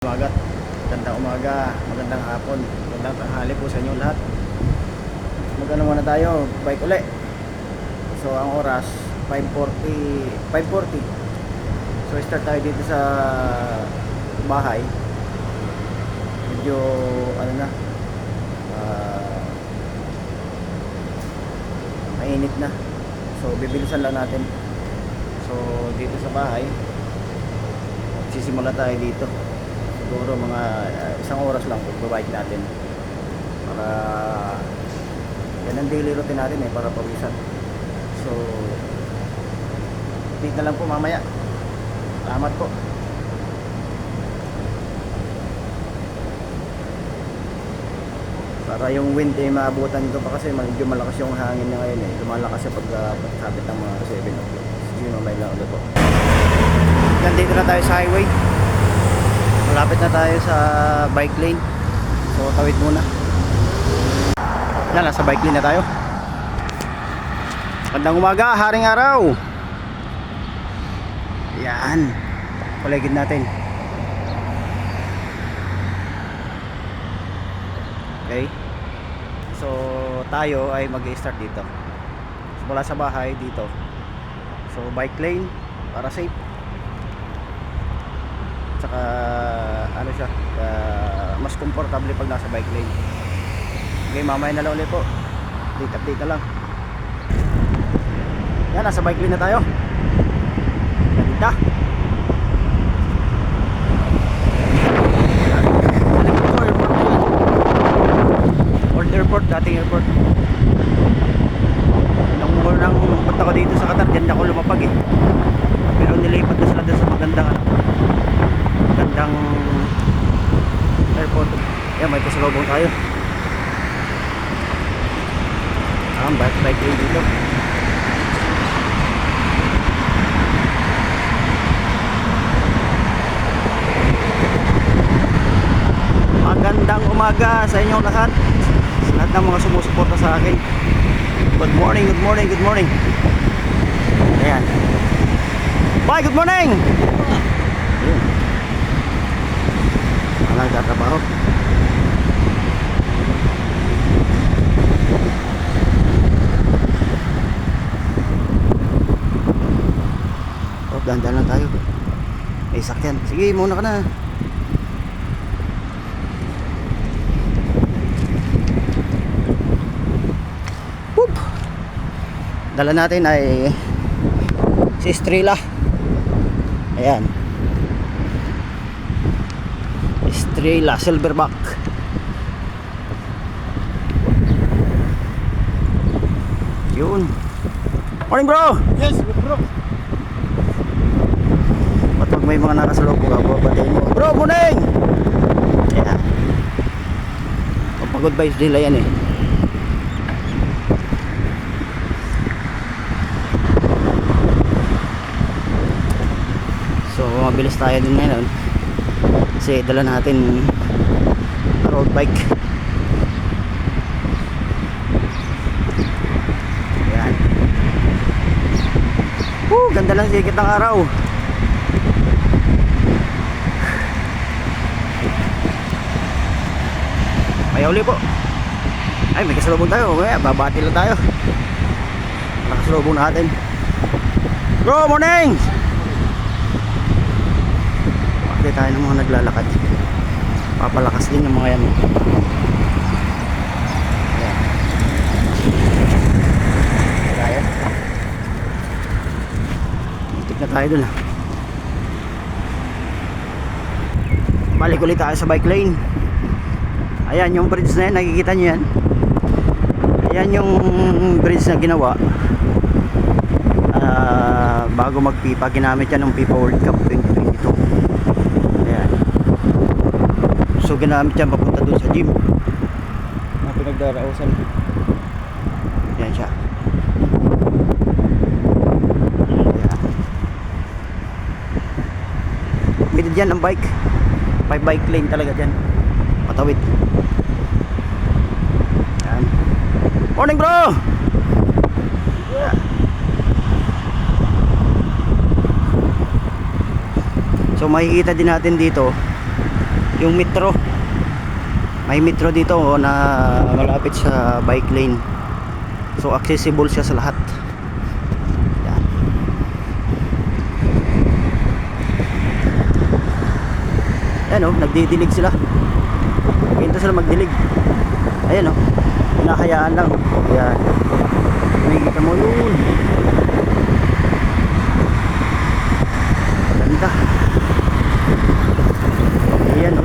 Umaga, magandang umaga, magandang hapon, magandang tanghali po sa inyo lahat. Magano muna tayo, bike uli. So ang oras 5:40. So start tayo dito sa bahay. Medyo ano na, mainit na. So bibilisan lang natin. So dito sa bahay, sisimula tayo dito. Siguro mga isang oras lang pagbabike natin para yan ang daily routine natin para pawisan. So update na lang po mamaya. Salamat po. Para yung wind maabutan ko pa kasi medyo malakas yung hangin na ngayon lumalakas siya pag sabit ng mga 7 o'clock. Sige mamaya lang ulit po. Nandito na tayo sa highway. Malapit na tayo sa bike lane. So tawid muna. Yan, nasa bike lane na tayo. Magandang umaga, haring araw. Yan, paligid natin. Okay. So tayo ay mag-i-start dito. Mula sa bahay dito. So bike lane para safe. Saka ano siya, mas komportable pag nasa bike lane. Okay, mamaya na lang ulit po. Update na lang. Yan, nasa bike lane na tayo. Ganda. Old airport, dating airport. Nung unang punta ko dito sa Qatar, dyan ako lumapag pero nilipat na sila sa magandang airport. Yan, may pasalubong tayo. Bike lane dito. Magandang umaga sa inyong lahat. Sa lahat ng mga sumusuporta sa akin. Good morning, good morning, good morning. Ayan. Bye, good morning. Nagtatrabaho. Oh, dahan-dahan lang tayo. May sakyan. Sige, muna ka na. Whoop. Dala natin ay si Estrella. Ayan, Estrella Silverback. Yun. Morning bro. Yes, bro. Pag may mga nakasalubong ako, batiin mo. Bro, morning. Ayan. Pagod vibes nila yan So mabilis tayo din ngayon kasi dala natin road bike. Ayan. Ganda lang sikit ng araw. May uli po. Ay, may kasalubong tayo. Babati lang tayo. Nakasalubong natin. Bro, morning! Bakit tayo ng mga naglalakad. Papalakas din yung mga yan. Ayan. Kaya. Itik na tayo dun Balik ulit tayo sa bike lane. Ayan yung bridge na yan, nakikita nyo yan. Ayan yung bridge na ginawa bago magpipa. Ginamit yan ng FIFA World Cup 2022. Ayan. So ginamit yan papunta dun sa gym na pinagdarausan. Ayan siya. Ayan. Pwede dyan ang bike. May bike lane talaga dyan. Patawid. Ayan. Morning bro! Ayan. So makikita din natin dito yung metro. May metro dito na malapit sa bike lane. So accessible siya sa lahat. Yan. Ayan o, nagdidilig sila. Pinto sila magdilig. Ayan o, hinahayaan lang. Ayan. Makikita mo yun. Ganda. Ayan o.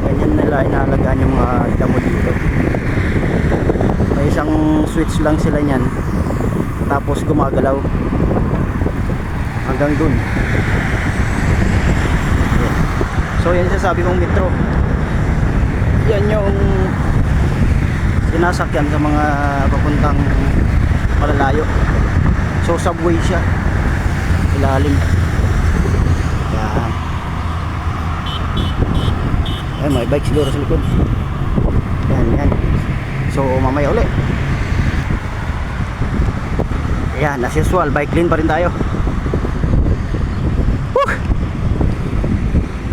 Ganyan nila inaalagaan yung mga damo dito. May isang switch lang sila nyan. Tapos gumagalaw hanggang dun. So yan sasabi kong metro. Yan yung sinasakyan sa mga papuntang malalayo. So subway siya, ilalim. Yan. Ay, may bike siguro sa likod. Yan, yan. So mamaya uli. Yan, as usual, bike lane pa rin tayo.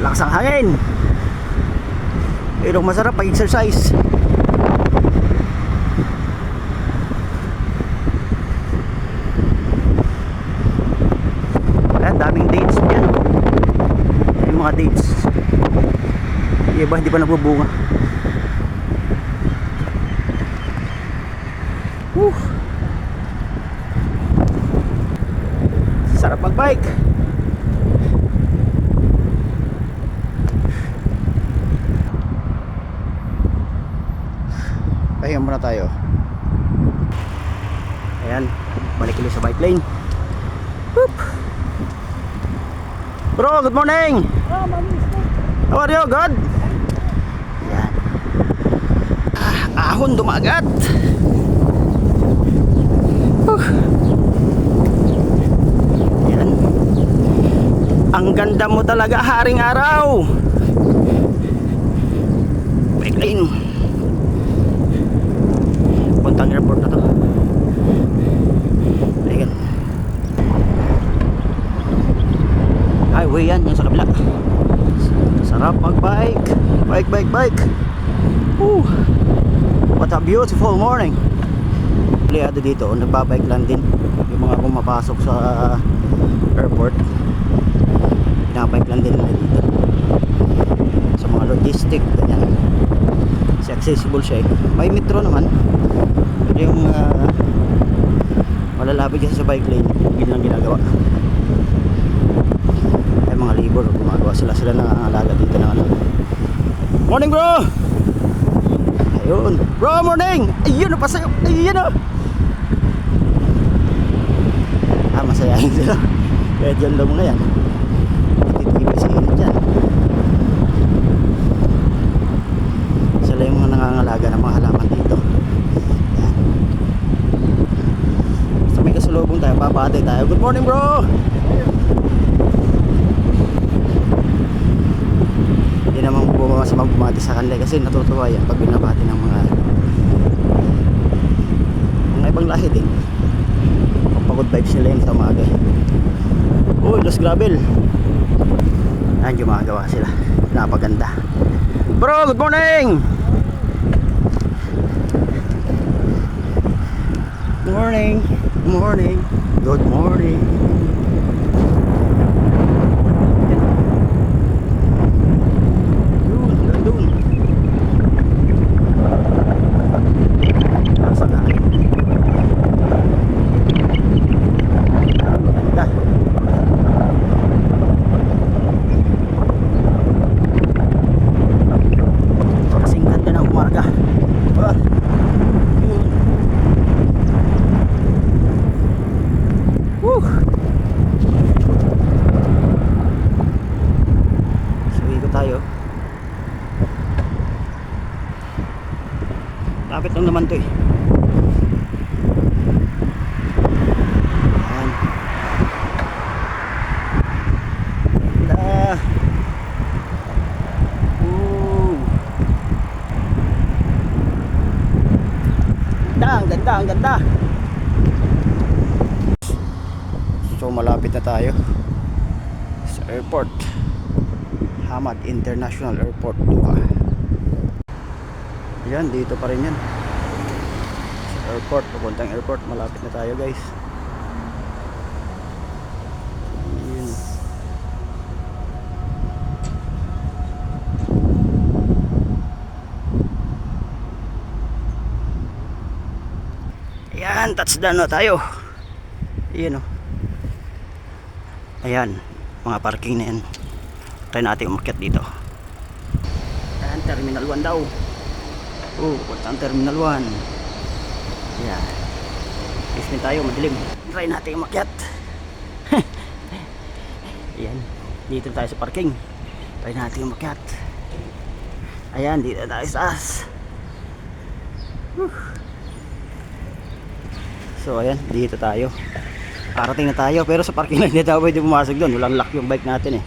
Lakas ang hangin. Pero masarap pag-exercise. Ayan, daming dates dyan. Yung mga dates. Yung iba hindi pa nagbubunga. Sarap mag-bike. Pahinga muna tayo. Ayan, balik ulit sa bike lane. Whoop. Bro, good morning. How are you? Good? Ayan. Ahon dumagat. Ayan. Ang ganda mo talaga, haring araw. Bike lane. Puntang airport na to. Ayan. Highway yan, yung sa kabila. Sarap mag-bike. Bike. What a beautiful morning. Liado dito, nagbabike lang din. Yung mga pumapasok sa airport, pinabike lang din nila dito. Sa mga logistic, ganyan. Kasi accessible siya eh. May metro naman. Pero yung malalapit kasi sa bike lane, yun lang ginagawa. Ay mga labor, gumagawa sila nangangalaga dito ng ano. Morning bro! Ayun. Bro, morning! Ayun o, pasayo! Ayun o! Masayahin sila. Kaya dyan lang muna yan. Titibay sa inyo dyan. Sila yung mga nangangalaga ng mga halaman dito. Yan. Basta may kasulubong tayo, papatay tayo. Good morning bro! Hindi naman bumamasama bumati sa kanila kasi natutuwa yan pag binabati ng mga ibang lahi din. Pagod vibes nila yun sa umaga. Uy, Los Gravel. Ayan, gumagawa sila. Napaganda. Bro, good morning! Good morning. Good morning. Good morning. Doon. Nasa na. Ganda. Kasing ganda ng umaga. Tayo. Lapit lang naman to eh. Ayan. Ganda. Ang ganda. So malapit na tayo sa airport, Hamad International Airport, Doha. Ayan, dito pa rin yan sa airport, papuntang airport. Malapit na tayo guys. Ayan. Ayan, touchdown na tayo. Ayan o. Ayan, mga parking na yan. Try natin umakyat dito. Ayan, Terminal 1 daw. Puntang Terminal 1. Ayan. Ismin tayo, madilim. Try natin umakyat. Ayan, dito tayo sa parking. Try natin umakyat. Ayan, dito tayo sa taas. So ayan, dito tayo. Parating na tayo, pero sa parking lang hindi tayo pwede pumasok doon. Walang lock yung bike natin eh.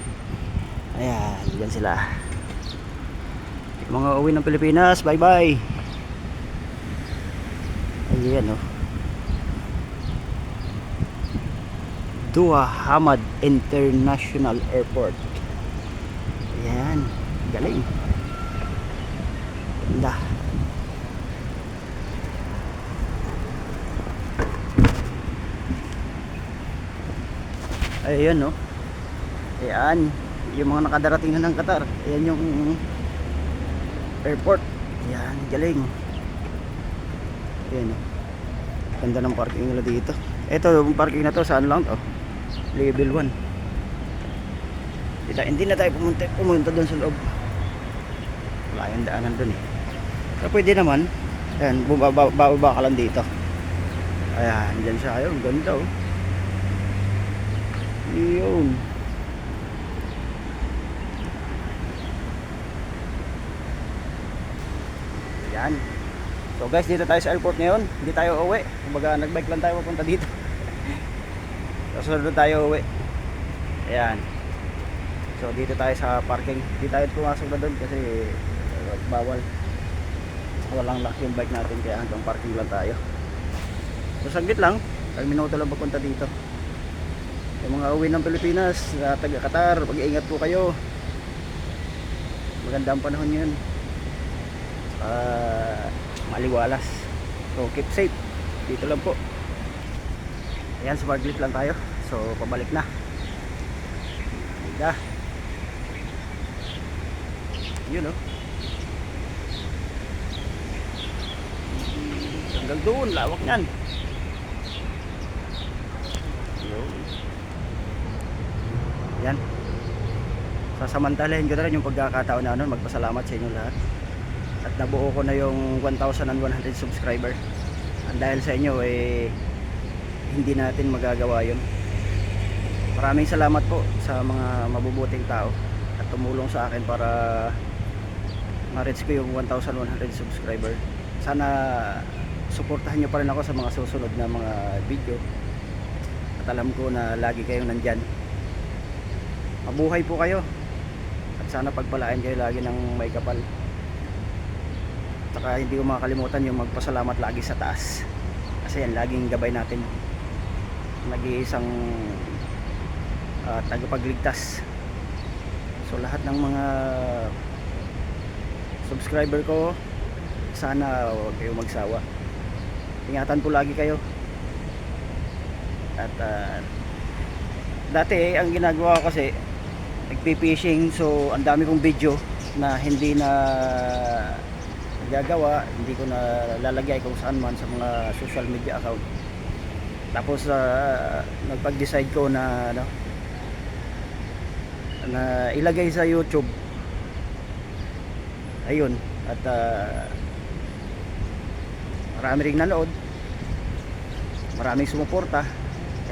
Ayan, dyan sila. Yung mga uwi ng Pilipinas, bye bye. Ayan o. Doha Hamad International Airport. Ayan, galing. Ganda. Ayan no. Ayan, yung mga nakadarating na ng Qatar. Ayan yung airport. Ayan, galing. Ayan no. Ganda ng parking nila dito. Ito, yung parking na to, saan lang to? Level 1. Hindi na tayo pumunta doon sa loob. Wala yung daanan doon eh. So pwede naman. Ayan, bumaba ka lang dito. Ayan, dyan siya. Ayun, ganda oh. Yun. Yan. So guys, dito tayo sa airport ngayon. Hindi tayo uuwi. Kumbaga nagbike lang tayo papunta dito. Susunod tayo uuwi. Ayan. So dito tayo sa parking. Hindi tayo pumasok na doon kasi bawal. Walang lock yung bike natin, kaya hanggang parking lang tayo. So saglit lang, 5 minuto lang papunta dito. Yung mga uwi ng Pilipinas, sa taga Qatar, mag-iingat po kayo. Maganda ang panahon yun. Maliwalas. So keep safe. Dito lang po. Ayan, smart lift lang tayo. So pabalik na. Ganda. Yun oh. Hanggang doon, lawak nyan. Yan. Sasamantalahin ko na rin yung pagkakataon na magpasalamat sa inyo lahat. At nabuo ko na yung 1,100 subscriber. Ang dahil sa inyo hindi natin magagawa yun. Maraming salamat po sa mga mabubuting tao at tumulong sa akin para ma-reach ko yung 1,100 subscriber. Sana suportahan nyo pa rin ako sa mga susunod na mga video. At alam ko na lagi kayong nandyan. Mabuhay po kayo at sana pagpalain kayo lagi ng may kapal. Saka hindi ko makakalimutan yung magpasalamat lagi sa taas, kasi yan laging gabay natin. Nag-iisang tagapagligtas. So lahat ng mga subscriber ko, sana huwag kayo magsawa. Ingatan po lagi kayo. At dati ang ginagawa ko kasi nagpi-fishing, so ang dami kong video na hindi na nagagawa, hindi ko na lalagay kung saan man sa mga social media account. Tapos nagpag-decide ko na na ilagay sa YouTube. Ayun, at marami ring nanood, maraming sumuporta,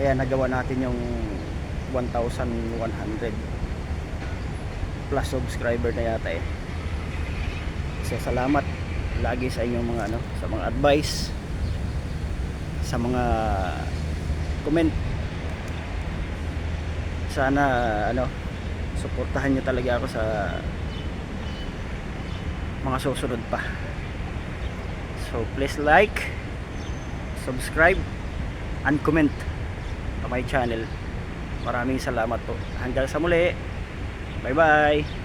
kaya nagawa natin yung 1,100 plus subscriber na yata eh. So salamat lagi sa inyong mga sa mga advice, sa mga comment. Sana suportahan nyo talaga ako sa mga susunod pa. So please like, subscribe and comment to my channel. Maraming salamat po. Hanggang sa muli. Bye bye.